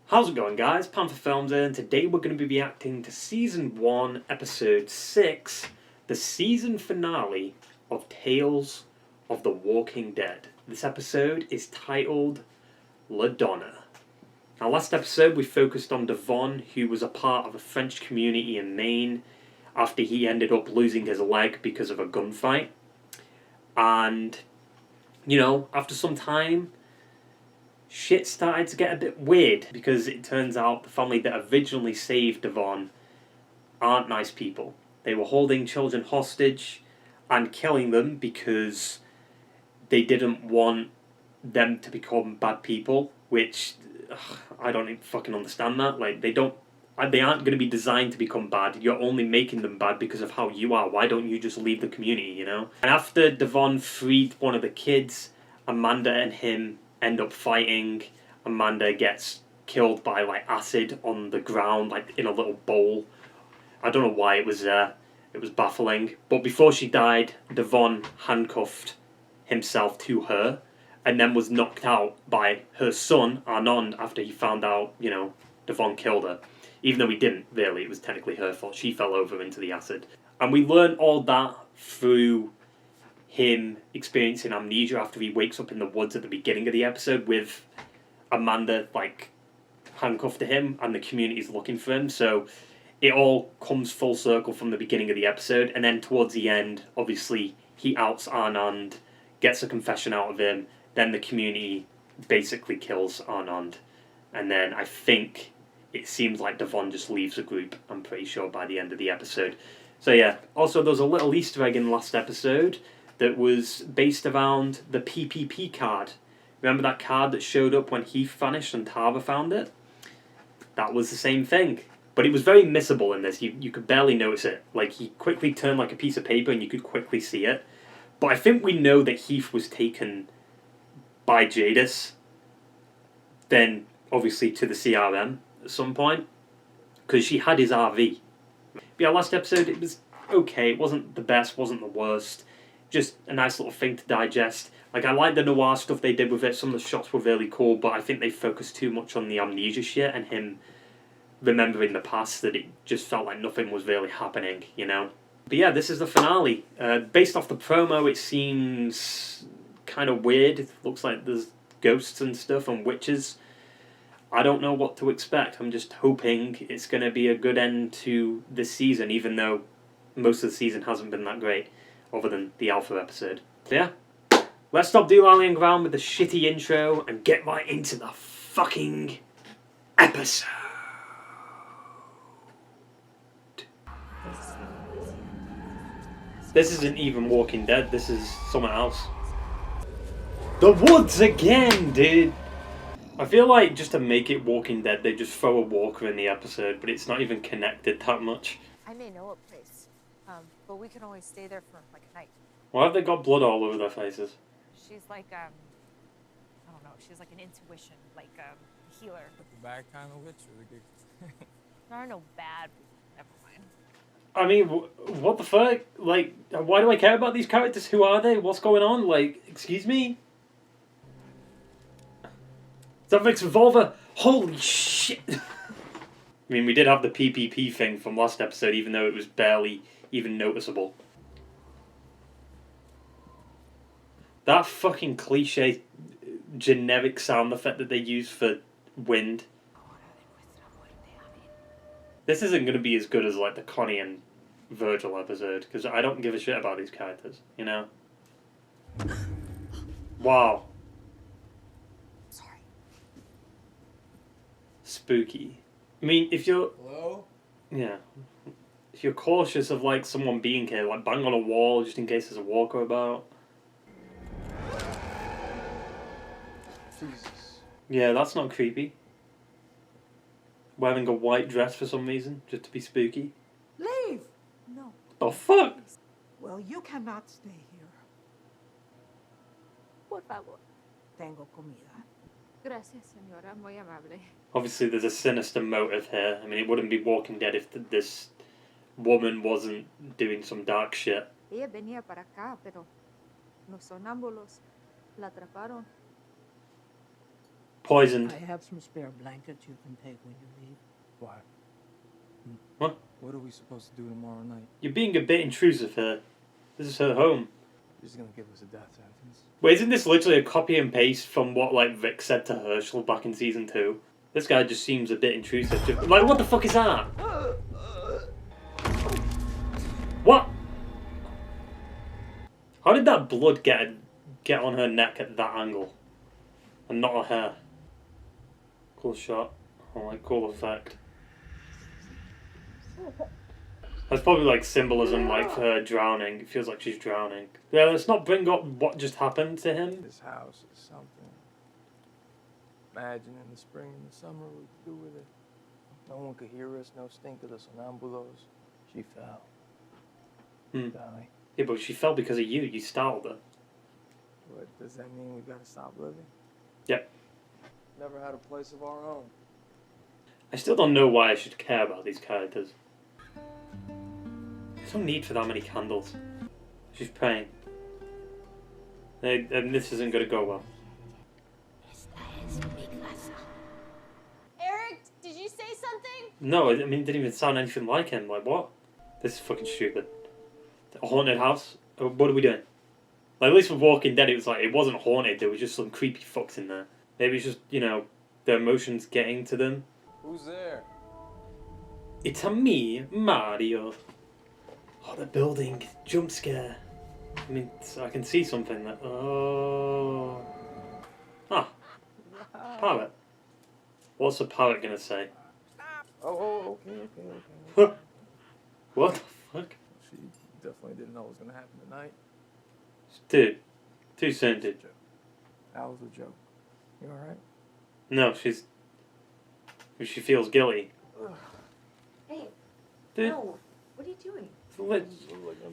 How's it going, guys? Panther Films here, and today we're going to be reacting to Season 1, Episode 6, the season finale of Tales of the Walking Dead. This episode is titled La Doña. Now, last episode we focused on Devon, who was a part of a French community in Maine after he ended up losing his leg because of a gunfight. And, after some time, shit started to get a bit weird because it turns out the family that originally saved Devon aren't nice people. They were holding children hostage and killing them because they didn't want them to become bad people, which I don't even fucking understand that. Like, they aren't going to be designed to become bad. You're only making them bad because of how you are. Why don't you just leave the community, And after Devon freed one of the kids, Amanda and him end up fighting. Amanda gets killed by acid on the ground, in a little bowl. I don't know why it was there. It was baffling. But before she died, Devon handcuffed himself to her and then was knocked out by her son, Arnond, after he found out, Devon killed her. Even though he didn't, really. It was technically her fault. She fell over into the acid. And we learn all that through him experiencing amnesia after he wakes up in the woods at the beginning of the episode with Amanda handcuffed to him and the community's looking for him. So it all comes full circle from the beginning of the episode, and then towards the end, obviously he outs Arnond, gets a confession out of him, then the community basically kills Arnond, and then I think it seems like Devon just leaves the group, I'm pretty sure, by the end of the episode. So yeah, also there's a little Easter egg in the last episode that was based around the PPP card. Remember that card that showed up when Heath vanished and Tara found it? That was the same thing. But it was very missable in this. You could barely notice it. He quickly turned like a piece of paper and you could quickly see it. But I think we know that Heath was taken by Jadis, then obviously to the CRM at some point, because she had his RV. But yeah, last episode, it was okay. It wasn't the best, wasn't the worst. Just a nice little thing to digest. I like the noir stuff they did with it. Some of the shots were really cool, but I think they focused too much on the amnesia shit and him remembering the past, that it just felt like nothing was really happening, But yeah, this is the finale. Based off the promo, it seems kind of weird. It looks like there's ghosts and stuff and witches. I don't know what to expect. I'm just hoping it's going to be a good end to this season, even though most of the season hasn't been that great, other than the Alpha episode. So yeah, let's stop doodling around with the shitty intro and get right into the fucking episode. This isn't even Walking Dead, this is something else. The woods again, dude! I feel like just to make it Walking Dead, they just throw a walker in the episode, but it's not even connected that much. I may know a place, but we can only stay there for a night. Why have they got blood all over their faces? She's I don't know, she's like an intuition, a healer. The bad kind of witch or the good? There are no bad, never mind. I mean, what the fuck? Why do I care about these characters? Who are they? What's going on? Excuse me? Zavix Revolver? Holy shit! I mean, we did have the PPP thing from last episode, even though it was barely even noticeable. That fucking cliche generic sound effect that they use for wind. This isn't going to be as good as the Connie and Virgil episode, because I don't give a shit about these characters, Wow. Sorry. Spooky. I mean, if you're... Hello? Yeah. If you're cautious of someone being here, bang on a wall just in case there's a walker about. Jesus. Yeah, that's not creepy. Wearing a white dress for some reason, just to be spooky. Leave! No. The fuck? Well, you cannot stay here. Por favor. Tengo comida. Gracias, señora, muy amable. Obviously, there's a sinister motive here. I mean, it wouldn't be Walking Dead if this woman wasn't doing some dark shit. Ella venía para acá, pero los sonámbulos la atraparon. Poisoned. I have some spare blankets you can take when you leave. Why? What? What are we supposed to do tomorrow night? You're being a bit intrusive here. This is her home. You're just gonna give us a death sentence. Wait, isn't this literally a copy and paste from what, like, Vic said to Herschel back in season 2? This guy just seems a bit intrusive. Like, what the fuck is that? What? How did that blood get on her neck at that angle? And not her hair? Cool shot. Oh, like, cool effect. That's probably like symbolism, like for her drowning. It feels like she's drowning. Yeah, let's not bring up what just happened to him. This house is something. Imagine in the spring and the summer what we could do with it. No one could hear us, no stink of the sonambulos. She fell. Die. Yeah, but she fell because of you. You startled her. What, does that mean we gotta stop living? Yep. Never had a place of our own. I still don't know why I should care about these characters. There's no need for that many candles. She's praying. And this isn't going to go well. Eric, did you say something? No, I mean, it didn't even sound anything like him. Like, what? This is fucking stupid. A haunted house? What are we doing? Like, at least with Walking Dead, it was like, it wasn't haunted. There was just some creepy fucks in there. Maybe it's just, you know, their emotions getting to them. Who's there? It's a me, Mario. Oh, the building. Jump scare. I mean, I can see something that... Oh. Ah. Parrot. What's a parrot gonna say? Oh, okay. What the fuck? She definitely didn't know what was gonna happen tonight. Dude. Too soon, dude. That was a joke. You alright? No, she feels guilty. Hey, Dude, no. What are you doing?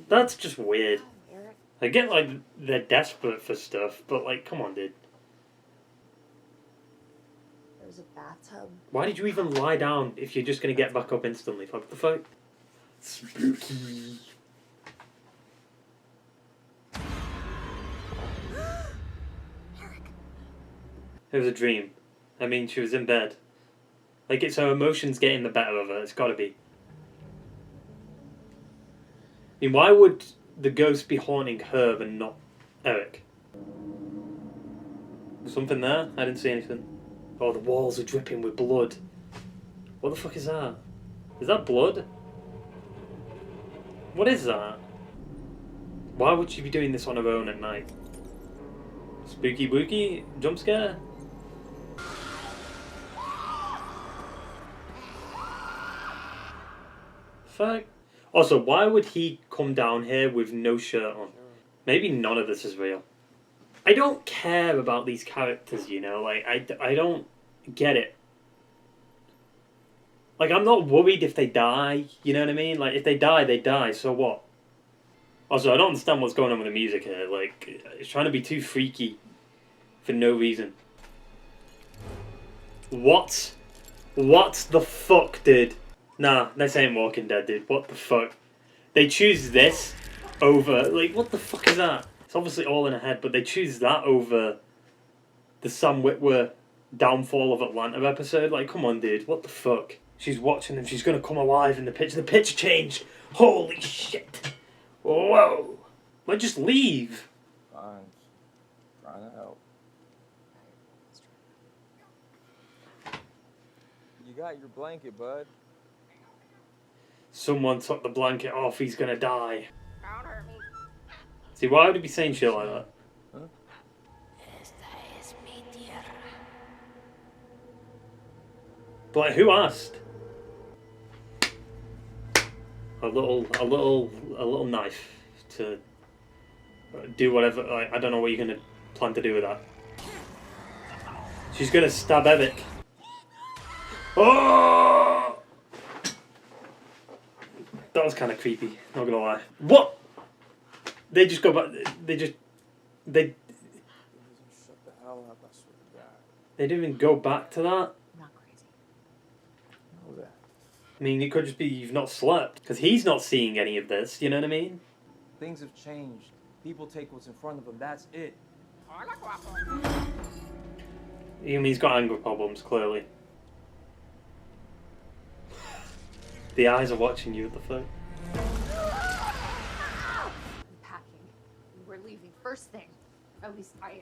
that's just weird. Oh, Eric. I get, like, they're desperate for stuff, but, like, come on, dude. There's a bathtub. Why did you even lie down if you're just gonna get back up instantly? What the fuck? Spooky. It was a dream. I mean, she was in bed. Like, it's her emotions getting the better of her. It's gotta be. I mean, why would the ghost be haunting her and not Eric? Something there? I didn't see anything. Oh, the walls are dripping with blood. What the fuck is that? Is that blood? What is that? Why would she be doing this on her own at night? Spooky wooky? Jump scare? Fuck. Also, why would he come down here with no shirt on? Maybe none of this is real. I don't care about these characters, you know? Like, I don't get it. Like, I'm not worried if they die, you know what I mean? Like, if they die, so what? Also, I don't understand what's going on with the music here. Like, it's trying to be too freaky for no reason. What? What the fuck, dude? Nah, this ain't Walking Dead, dude. What the fuck? They choose this over... Like, what the fuck is that? It's obviously all in her head, but they choose that over the Sam Witwer Downfall of Atlanta episode. Like, come on, dude. What the fuck? She's watching them. She's gonna come alive in the picture. The picture changed. Holy shit. Whoa. Might just leave. Fine. Trying to help. You got your blanket, bud. Someone took the blanket off. He's gonna die. Don't hurt me. See, why would he be saying shit like that? Huh? But like, who asked? A little knife to do whatever. Like, I don't know what you're gonna plan to do with that. She's gonna stab Eric. Oh! That was kind of creepy. Not gonna lie. What? They just go back. They Shut the hell up, I swear to God. They didn't even go back to that. I'm not crazy. Know that. I mean, it could just be you've not slept because he's not seeing any of this. You know what I mean? Things have changed. People take what's in front of them. That's it. I mean, he's got anger problems, clearly. The eyes are watching you, what the fuck? I'm packing. We're leaving first thing. At least I am.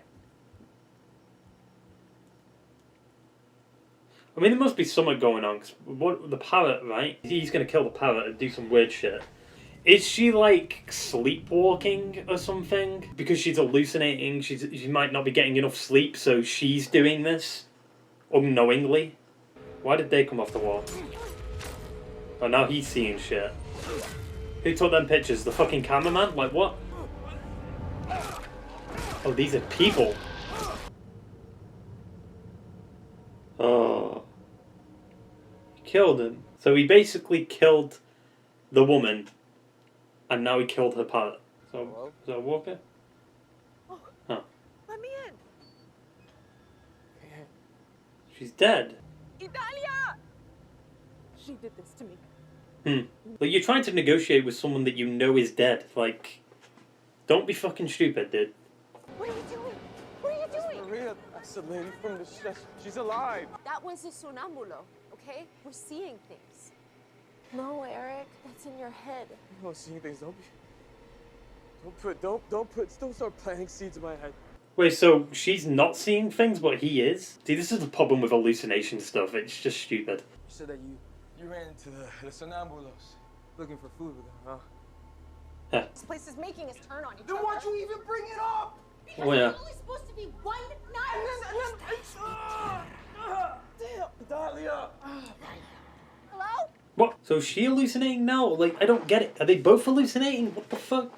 I mean, there must be something going on, because the parrot, right? He's gonna kill the parrot and do some weird shit. Is she, like, sleepwalking or something? Because she's hallucinating, she might not be getting enough sleep, so she's doing this unknowingly. Why did they come off the wall? Oh, now he's seeing shit. Who took them pictures? The fucking cameraman? Like, what? Oh, these are people. Oh. He killed him. So he basically killed the woman, and now he killed her parrot. So, is that a walker? Oh, huh. Let me in. She's dead. Italia! She did this to me. Like, you're trying to negotiate with someone that you know is dead. Like, don't be fucking stupid, dude. What are you doing? What are you doing? Maria, that's the lady from the chef. She's alive. That was a sonambulo, okay? We're seeing things. No, Eric, that's in your head. I'm not seeing things. Don't start planting seeds in my head. Wait, so she's not seeing things, but he is? See, this is the problem with hallucination stuff. It's just stupid. You said that you ran into the sonambulos, looking for food with them, huh? Yeah. This place is making us turn on each Then other. why'd you even bring it up? Because Oh, yeah. it's only supposed to be one night. Damn, Dahlia. Hello? What? So is she hallucinating now? Like, I don't get it. Are they both hallucinating? What the fuck?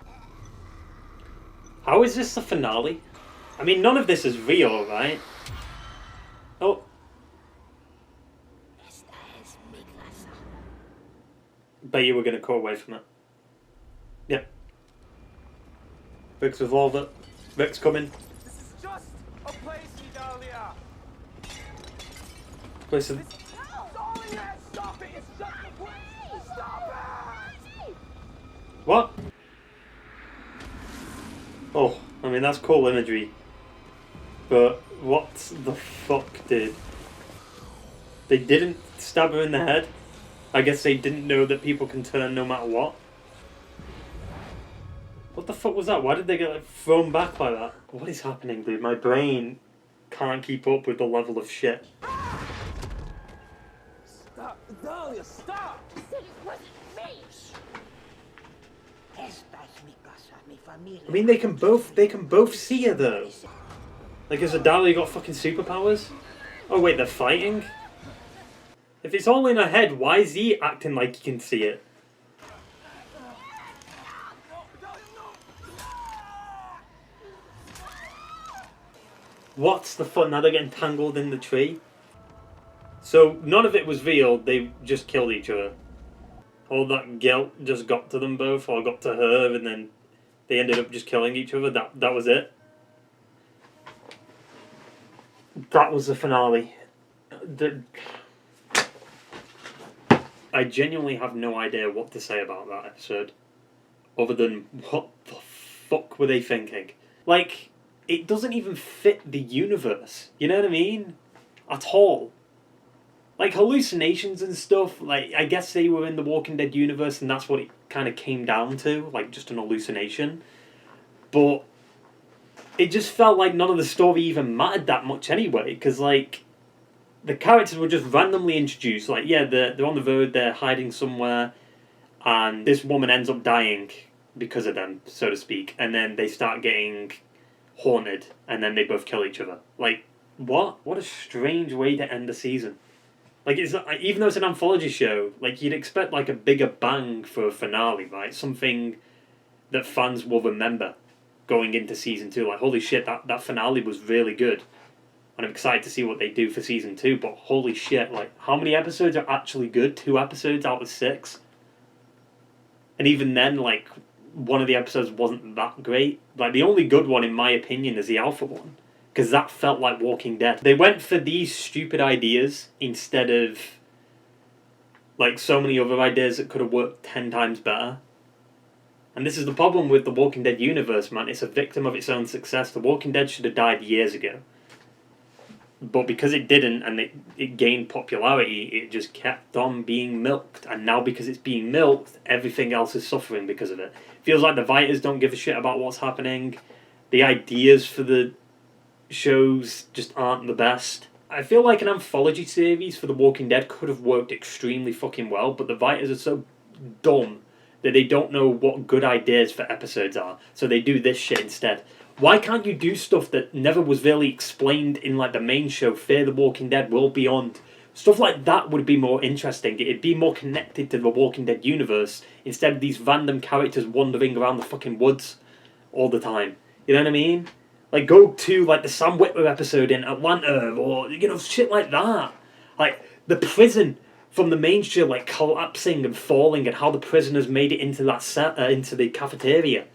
How is this the finale? I mean, none of this is real, right? Oh. Bet you were going to call away from it. Yep. Rick's revolver. Rick's coming. This is just a place, Dahlia. Listen. Dahlia, stop it! It's just a place. Stop it! What? Oh, I mean, that's cool imagery. But what the fuck, dude? They didn't stab her in the head? I guess they didn't know that people can turn no matter what. What the fuck was that? Why did they get like, thrown back like that? What is happening, dude? My brain can't keep up with the level of shit. Stop, Dahlia, stop! I said it wasn't me! I mean, they can both see her though. Like, has Adalia got fucking superpowers? Oh wait, they're fighting? If it's all in her head, why is he acting like he can see it? What's the fuck? Now they're getting tangled in the tree? So, none of it was real, they just killed each other. All that guilt just got to them both, or got to her, and then they ended up just killing each other. That was it. That was the finale. I genuinely have no idea what to say about that episode. Other than, what the fuck were they thinking? Like, it doesn't even fit the universe. You know what I mean? At all. Like, hallucinations and stuff, like, I guess they were in the Walking Dead universe and that's what it kind of came down to. Like, just an hallucination. But it just felt like none of the story even mattered that much anyway. Because, like, the characters were just randomly introduced. Like, yeah, they're on the road, they're hiding somewhere. And this woman ends up dying because of them, so to speak. And then they start getting haunted. And then they both kill each other. Like, what? What a strange way to end the season. Like, it's not, even though it's an anthology show, like, you'd expect, like, a bigger bang for a finale, right? Something that fans will remember going into season 2. Like, holy shit, that finale was really good. And I'm excited to see what they do for season 2, but holy shit, like, how many episodes are actually good? 2 episodes out of 6? And even then, like, one of the episodes wasn't that great. Like, the only good one, in my opinion, is the Alpha one. Because that felt like Walking Dead. They went for these stupid ideas instead of, like, so many other ideas that could have worked 10 times better. And this is the problem with the Walking Dead universe, man. It's a victim of its own success. The Walking Dead should have died years ago. But because it didn't and it gained popularity, it just kept on being milked. And now because it's being milked, everything else is suffering because of it. Feels like the writers don't give a shit about what's happening. The ideas for the shows just aren't the best. I feel like an anthology series for The Walking Dead could have worked extremely fucking well, but the writers are so dumb that they don't know what good ideas for episodes are, so they do this shit instead. Why can't you do stuff that never was really explained in like the main show, Fear the Walking Dead, World Beyond? Stuff like that would be more interesting. It'd be more connected to the Walking Dead universe instead of these random characters wandering around the fucking woods all the time. You know what I mean? Like, go to like the Sam Witwer episode in Atlanta, or you know, shit like that. Like the prison from the main show, like collapsing and falling, and how the prisoners made it into that into the cafeteria.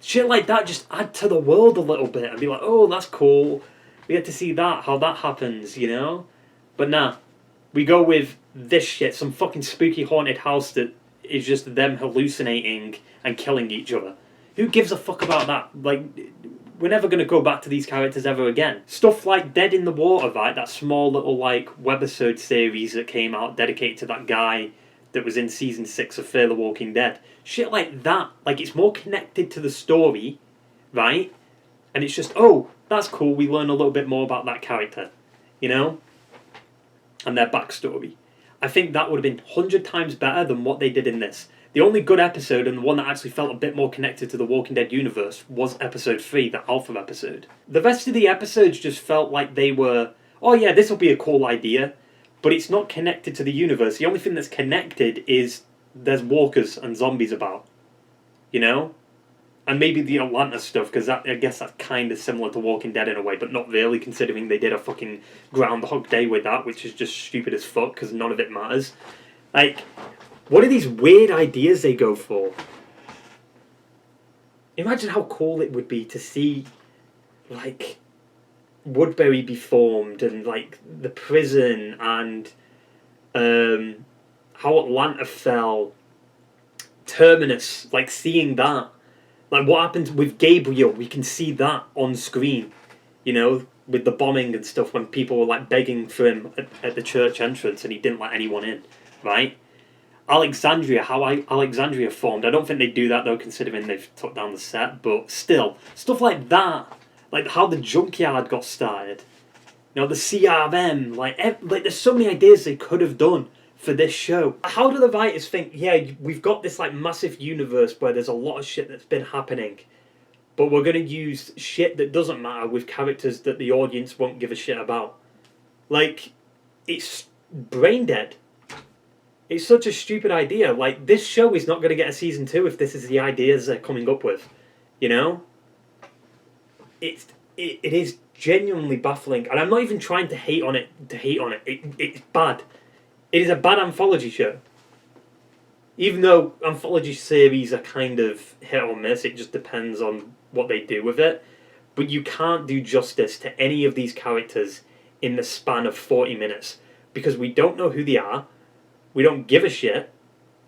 Shit like that just add to the world a little bit and be like, oh, that's cool. We get to see that, how that happens, you know? But nah, we go with this shit, some fucking spooky haunted house that is just them hallucinating and killing each other. Who gives a fuck about that? Like, we're never going to go back to these characters ever again. Stuff like Dead in the Water, right? That small little, like, webisode series that came out dedicated to that guy that was in season 6 of Fear the Walking Dead. Shit like that. Like, it's more connected to the story, right? And it's just, oh, that's cool. We learn a little bit more about that character, you know? And their backstory. I think that would have been 100 times better than what they did in this. The only good episode, and the one that actually felt a bit more connected to the Walking Dead universe, was episode 3, the Alpha episode. The rest of the episodes just felt like they were, oh yeah, this will be a cool idea, but it's not connected to the universe. The only thing that's connected is there's walkers and zombies about, you know? And maybe the Atlanta stuff, because I guess that's kind of similar to Walking Dead in a way, but not really, considering they did a fucking Groundhog Day with that, which is just stupid as fuck, because none of it matters. Like, what are these weird ideas they go for? Imagine how cool it would be to see, like, Woodbury be formed, and, like, the prison, and how Atlanta fell. Terminus, like, seeing that. Like, what happens with Gabriel, we can see that on screen, you know, with the bombing and stuff, when people were, like, begging for him at the church entrance and he didn't let anyone in, right? Alexandria, how Alexandria formed. I don't think they do that, though, considering they've took down the set, but still, stuff like that, like how the junkyard got started, you know, the CRM, like there's so many ideas they could have done for this show. How do the writers think, yeah, we've got this like massive universe where there's a lot of shit that's been happening, but we're going to use shit that doesn't matter with characters that the audience won't give a shit about? Like, it's brain dead. It's such a stupid idea. Like, this show is not going to get a season 2 if this is the ideas they're coming up with, you know? It is genuinely baffling, and I'm not even trying to hate on it. It's bad. It is a bad anthology show. Even though anthology series are kind of hit or miss, it just depends on what they do with it. But you can't do justice to any of these characters in the span of 40 minutes. Because we don't know who they are, we don't give a shit,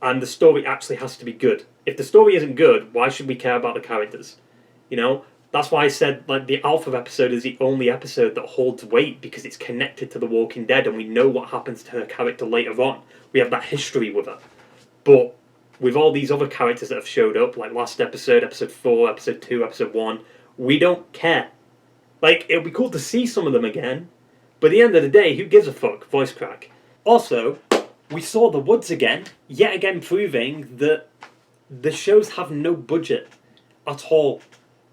and the story actually has to be good. If the story isn't good, why should we care about the characters? You know? That's why I said, like, the Alpha episode is the only episode that holds weight, because it's connected to The Walking Dead and we know what happens to her character later on. We have that history with her. But with all these other characters that have showed up, like last episode, episode 4, episode 2, episode 1, we don't care. Like, it'll be cool to see some of them again, but at the end of the day, who gives a fuck? Voice crack. Also, we saw the woods again, yet again proving that the shows have no budget at all.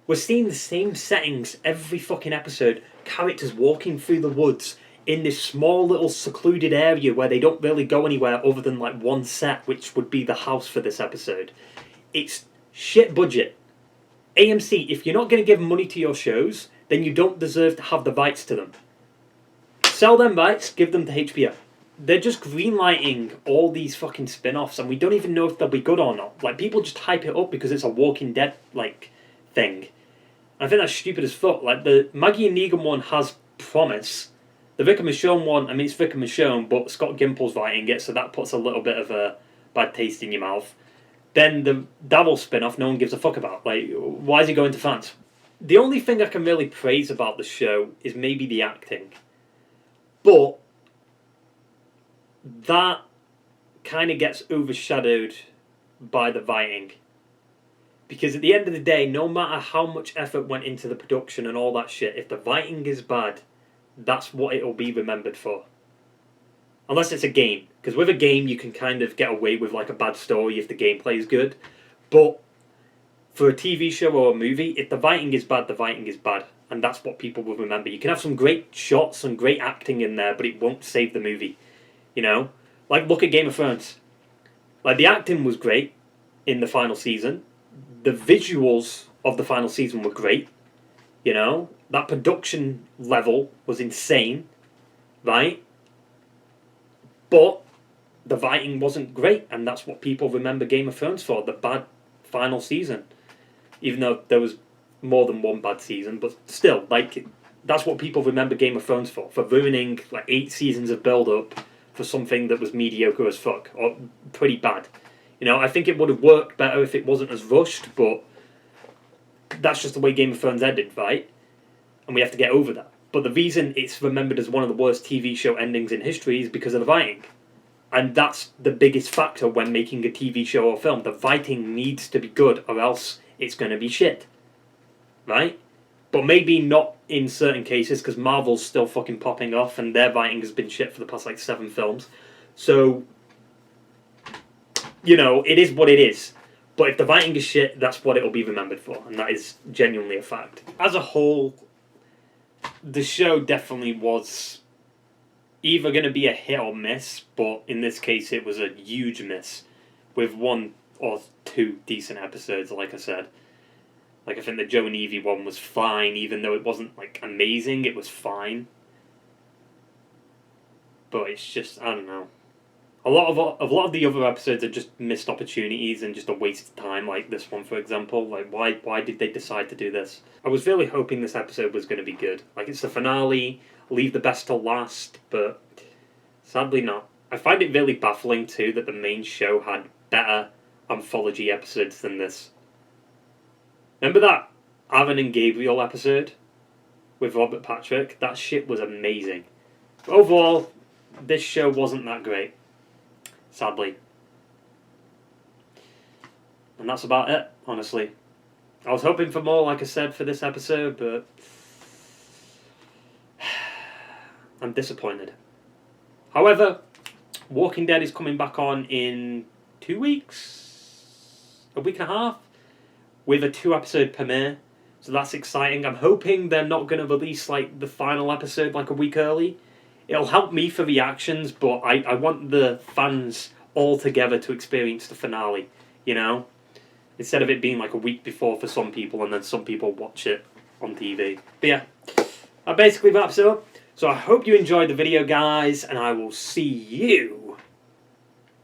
We're seeing the same settings every fucking episode. Characters walking through the woods in this small little secluded area where they don't really go anywhere other than like one set, which would be the house for this episode. It's shit budget. AMC, if you're not going to give money to your shows, then you don't deserve to have the rights to them. Sell them rights, give them to HBO. They're just greenlighting all these fucking spin-offs, and we don't even know if they'll be good or not. Like, people just hype it up because it's a Walking Dead, like, thing. I think that's stupid as fuck. Like, the Maggie and Negan one has promise. The Vic and Michonne one, I mean, it's Vic and Michonne, but Scott Gimple's writing it, so that puts a little bit of a bad taste in your mouth. Then the Daryl spin-off, no one gives a fuck about. Like, why is he going to France? The only thing I can really praise about the show is maybe the acting. But that kind of gets overshadowed by the writing. Because at the end of the day, no matter how much effort went into the production and all that shit, if the writing is bad, that's what it'll be remembered for. Unless it's a game. Because with a game, you can kind of get away with like a bad story if the gameplay is good. But for a TV show or a movie, if the writing is bad, the writing is bad. And that's what people will remember. You can have some great shots and great acting in there, but it won't save the movie. You know? Like, look at Game of Thrones. Like, the acting was great in the final season. The visuals of the final season were great. You know? That production level was insane. Right? But the writing wasn't great, and that's what people remember Game of Thrones for, the bad final season. Even though there was more than one bad season, but still, like, that's what people remember Game of Thrones for ruining like 8 seasons of build-up for something that was mediocre as fuck, or pretty bad. You know, I think it would have worked better if it wasn't as rushed, but that's just the way Game of Thrones ended, right? And we have to get over that. But the reason it's remembered as one of the worst TV show endings in history is because of the writing. And that's the biggest factor when making a TV show or film. The writing needs to be good, or else it's going to be shit. Right? But maybe not in certain cases, because Marvel's still fucking popping off, and their writing has been shit for the past, like, 7 films. So, you know, it is what it is. But if the writing is shit, that's what it'll be remembered for. And that is genuinely a fact. As a whole, the show definitely was either going to be a hit or miss, but in this case it was a huge miss, with 1 or 2 decent episodes, like I said. Like, I think the Joe and Evie one was fine, even though it wasn't, like, amazing, it was fine. But it's just, I don't know. A lot of the other episodes are just missed opportunities and just a waste of time, like this one, for example. Like, why did they decide to do this? I was really hoping this episode was going to be good. Like, it's the finale, leave the best till last, but sadly not. I find it really baffling, too, that the main show had better anthology episodes than this. Remember that Aaron and Gabriel episode with Robert Patrick? That shit was amazing. But overall, this show wasn't that great. Sadly. And that's about it, honestly. I was hoping for more, like I said, for this episode, but I'm disappointed. However, Walking Dead is coming back on in 2 weeks? A week and a half? With a 2-episode premiere. So that's exciting. I'm hoping they're not going to release like the final episode like a week early. It'll help me for reactions, but I want the fans all together to experience the finale, you know? Instead of it being like a week before for some people and then some people watch it on TV. But yeah, that basically wraps it up. So I hope you enjoyed the video, guys, and I will see you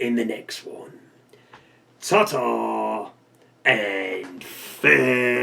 in the next one. Ta-ta and farewell.